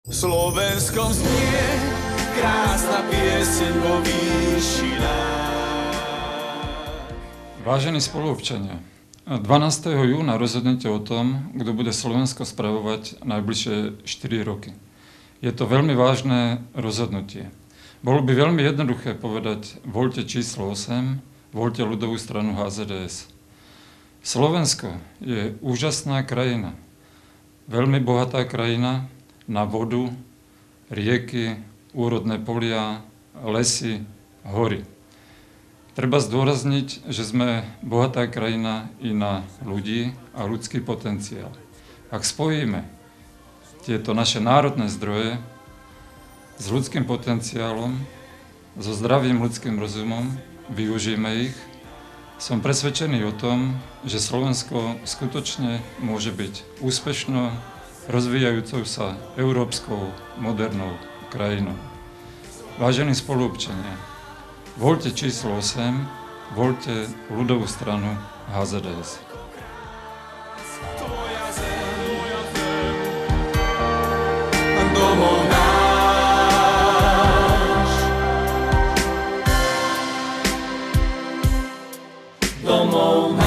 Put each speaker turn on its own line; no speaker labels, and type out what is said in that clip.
V Slovenskom znie krásna pieseň vo výšinách.
Vážení spoluobčania, 12. júna rozhodnete o tom, kto bude Slovensko spravovať najbližšie 4 roky. Je to veľmi vážne rozhodnutie. Bolo by veľmi jednoduché povedať, voľte číslo 8, voľte ľudovú stranu HZDS. Slovensko je úžasná krajina, veľmi bohatá krajina na vodu, rieky, úrodné polia, lesy, hory. Treba zdôrazniť, že sme bohatá krajina i na ľudí a ľudský potenciál. Ak spojíme tieto naše národné zdroje s ľudským potenciálom, so zdravým ľudským rozumom, využijeme ich, som presvedčený o tom, že Slovensko skutočne môže byť úspešnou, rozvíjajúcou sa európskou modernou krajinou. Vážení spoluobčania, voľte číslo 8, voľte ľudovú stranu HZDS.
Tvoja zem, domov náš, domov náš.